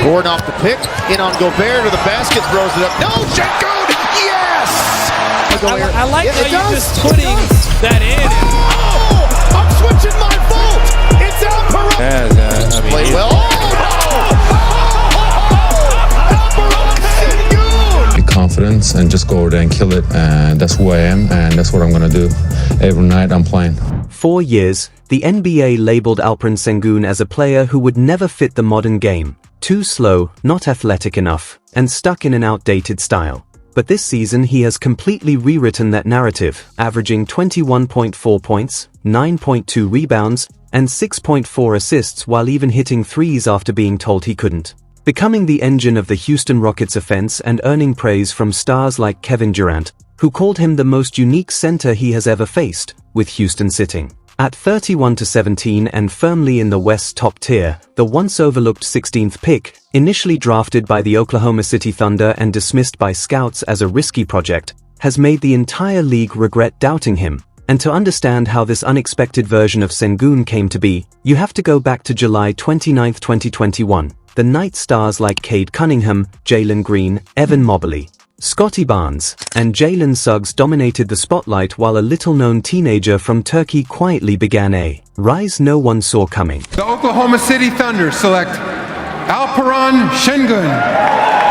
Gordon off the pick, in on Gobert to the basket, throws it up. No, Sengun! Yes! I like how you're just putting that in. Oh! I'm switching my vote! It's Alperen! Played well. Alperen Şengün! Be confident and just go over there and kill it. And that's who I am, and that's what I'm gonna do. Every night I'm playing. 4 years, the NBA labeled Alperen Şengün as a player who would never fit the modern game. Too slow, not athletic enough, and stuck in an outdated style. But this season he has completely rewritten that narrative, averaging 21.4 points, 9.2 rebounds, and 6.4 assists while even hitting threes after being told he couldn't. Becoming the engine of the Houston Rockets offense and earning praise from stars like Kevin Durant, who called him the most unique center he has ever faced, with Houston sitting at 31-17 and firmly in the West's top tier. The once overlooked 16th pick, initially drafted by the Oklahoma City Thunder and dismissed by scouts as a risky project, has made the entire league regret doubting him. And to understand how this unexpected version of Sengun came to be, you have to go back to July 29, 2021, the night stars like Cade Cunningham, Jalen Green, Evan Mobley, Scotty Barnes, and Jalen Suggs dominated the spotlight while a little-known teenager from Turkey quietly began a rise no one saw coming. The Oklahoma City Thunder select Alperen Şengün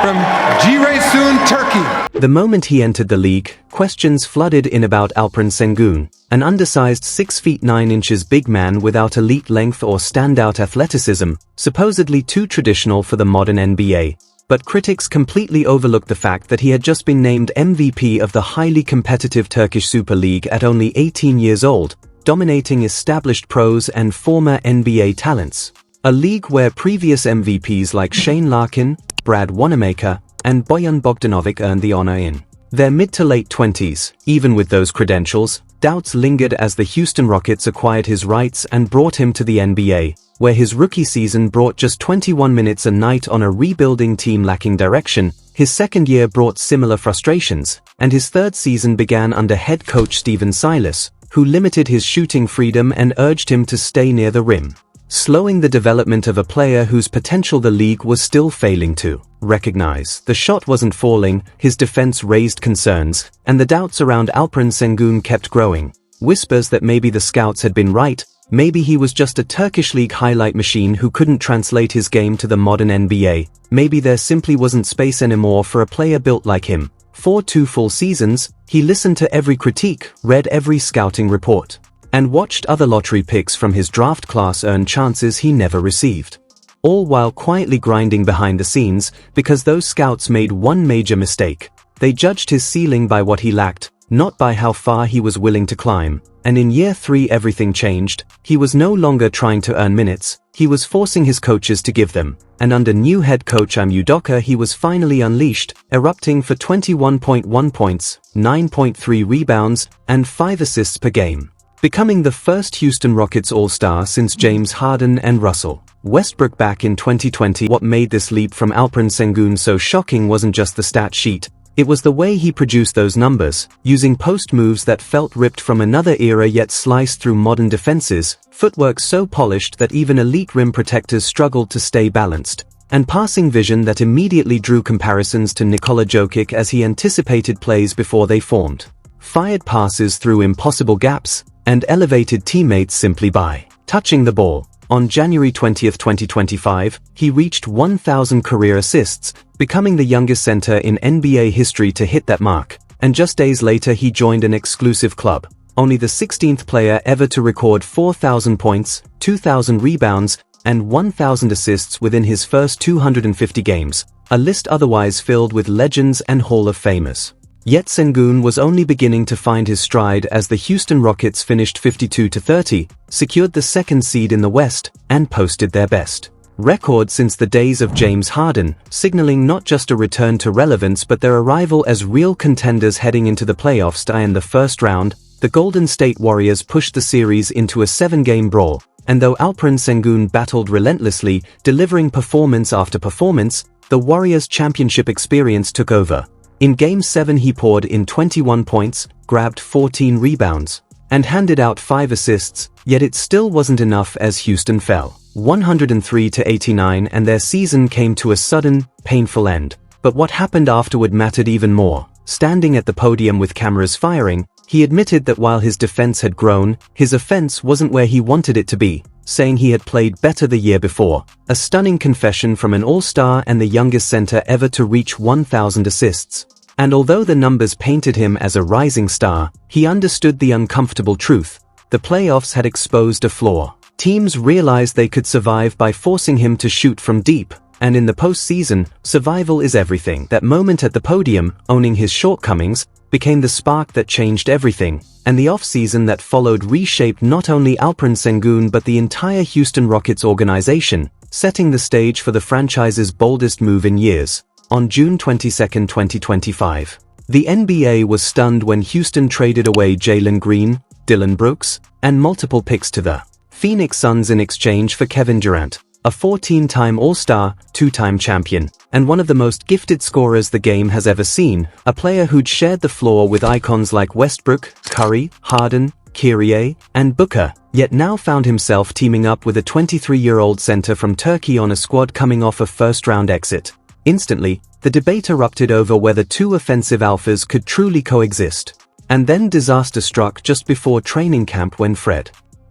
from Giresun, Turkey. The moment he entered the league, questions flooded in about Alperen Şengün, an undersized 6 feet 9 inches big man without elite length or standout athleticism, supposedly too traditional for the modern NBA. But critics completely overlooked the fact that he had just been named MVP of the highly competitive Turkish Super League at only 18 years old, dominating established pros and former NBA talents. A league where previous MVPs like Shane Larkin, Brad Wanamaker, and Bojan Bogdanovic earned the honor in their mid to late 20s. Even with those credentials, doubts lingered as the Houston Rockets acquired his rights and brought him to the NBA, where his rookie season brought just 21 minutes a night on a rebuilding team lacking direction. His second year brought similar frustrations, and his third season began under head coach Stephen Silas, who limited his shooting freedom and urged him to stay near the rim, slowing the development of a player whose potential the league was still failing to recognize. The shot wasn't falling, his defense raised concerns, and the doubts around Alperen Şengün kept growing. Whispers that maybe the scouts had been right, maybe he was just a Turkish league highlight machine who couldn't translate his game to the modern NBA. Maybe there simply wasn't space anymore for a player built like him. For 2 full seasons, he listened to every critique, read every scouting report, and watched other lottery picks from his draft class earn chances he never received. All while quietly grinding behind the scenes, because those scouts made one major mistake. They judged his ceiling by what he lacked, not by how far he was willing to climb. And in year 3 everything changed. He was no longer trying to earn minutes, he was forcing his coaches to give them. And under new head coach Ime Udoka he was finally unleashed, erupting for 21.1 points, 9.3 rebounds, and 5 assists per game. Becoming the first Houston Rockets All-Star since James Harden and Russell Westbrook back in 2020. What made this leap from Alperen Şengün so shocking wasn't just the stat sheet. It was the way he produced those numbers, using post moves that felt ripped from another era yet sliced through modern defenses, footwork so polished that even elite rim protectors struggled to stay balanced, and passing vision that immediately drew comparisons to Nikola Jokic as he anticipated plays before they formed, fired passes through impossible gaps, and elevated teammates simply by touching the ball. On January 20, 2025, he reached 1,000 career assists, becoming the youngest center in NBA history to hit that mark. And just days later he joined an exclusive club, only the 16th player ever to record 4,000 points, 2,000 rebounds, and 1,000 assists within his first 250 games, a list otherwise filled with legends and Hall of Famers. Yet Sengun was only beginning to find his stride as the Houston Rockets finished 52-30, secured the 2nd seed in the West, and posted their best record since the days of James Harden, signaling not just a return to relevance but their arrival as real contenders heading into the playoffs. In the first round, the Golden State Warriors pushed the series into a 7-game brawl, and though Alperen Şengün battled relentlessly, delivering performance after performance, the Warriors' championship experience took over. In Game 7 he poured in 21 points, grabbed 14 rebounds, and handed out 5 assists, Yet it still wasn't enough as Houston fell 103-89 and their season came to a sudden, painful end. But what happened afterward mattered even more. Standing at the podium with cameras firing, he admitted that while his defense had grown, his offense wasn't where he wanted it to be, saying he had played better the year before. A stunning confession from an all-star and the youngest center ever to reach 1,000 assists. And although the numbers painted him as a rising star, he understood the uncomfortable truth. The playoffs had exposed a flaw. Teams realized they could survive by forcing him to shoot from deep. And in the postseason, survival is everything. That moment at the podium, owning his shortcomings, became the spark that changed everything, and the offseason that followed reshaped not only Alperen Şengün but the entire Houston Rockets organization, setting the stage for the franchise's boldest move in years. On June 22, 2025, the NBA was stunned when Houston traded away Jalen Green, Dillon Brooks, and multiple picks to the Phoenix Suns in exchange for Kevin Durant, a 14-time All-Star, 2-time champion, and one of the most gifted scorers the game has ever seen, a player who'd shared the floor with icons like Westbrook, Curry, Harden, Kyrie, and Booker, yet now found himself teaming up with a 23-year-old center from Turkey on a squad coming off a first-round exit. Instantly, the debate erupted over whether two offensive alphas could truly coexist. And then disaster struck just before training camp when Fred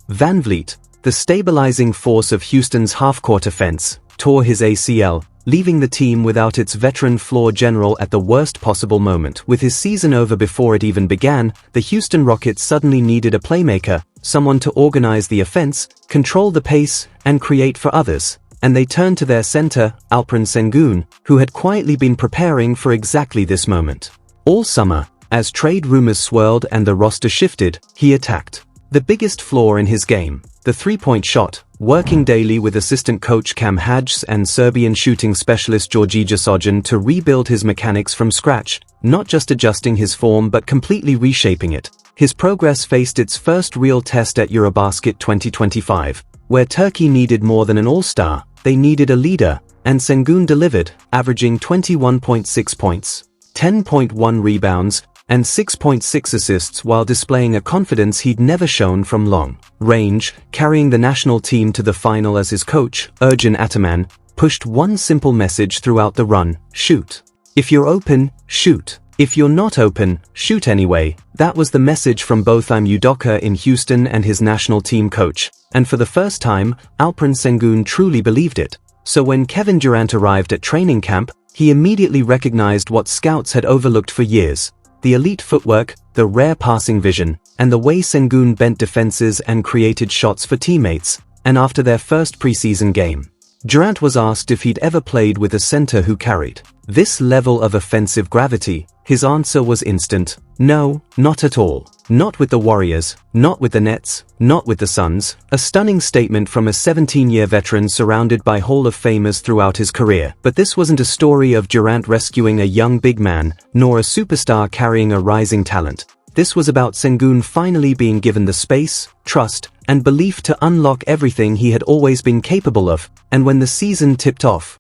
VanVleet, the stabilizing force of Houston's half-court offense, tore his ACL, leaving the team without its veteran floor general at the worst possible moment. With his season over before it even began, the Houston Rockets suddenly needed a playmaker, someone to organize the offense, control the pace, and create for others. And they turned to their center, Alperen Şengün, who had quietly been preparing for exactly this moment. All summer, as trade rumors swirled and the roster shifted, he attacked the biggest flaw in his game, the three-point shot, working daily with assistant coach Cam Hadges and Serbian shooting specialist Đorđe Sojan to rebuild his mechanics from scratch, not just adjusting his form but completely reshaping it. His progress faced its first real test at Eurobasket 2025, where Turkey needed more than an all-star, they needed a leader, and Sengun delivered, averaging 21.6 points, 10.1 rebounds, and 6.6 assists while displaying a confidence he'd never shown from long range. Carrying the national team to the final as his coach, Ergin Ataman, pushed one simple message throughout the run: shoot. If you're open, shoot. If you're not open, shoot anyway. That was the message from both Ime Udoka in Houston and his national team coach, and for the first time, Alperen Şengün truly believed it. So when Kevin Durant arrived at training camp, he immediately recognized what scouts had overlooked for years: the elite footwork, the rare passing vision, and the way Sengun bent defenses and created shots for teammates. And after their first preseason game, Durant was asked if he'd ever played with a center who carried this level of offensive gravity. His answer was instant: no, not at all. Not with the Warriors, not with the Nets, not with the Suns. A stunning statement from a 17-year veteran surrounded by Hall of Famers throughout his career. But this wasn't a story of Durant rescuing a young big man, nor a superstar carrying a rising talent. This was about Sengun finally being given the space, trust, and belief to unlock everything he had always been capable of. And when the season tipped off,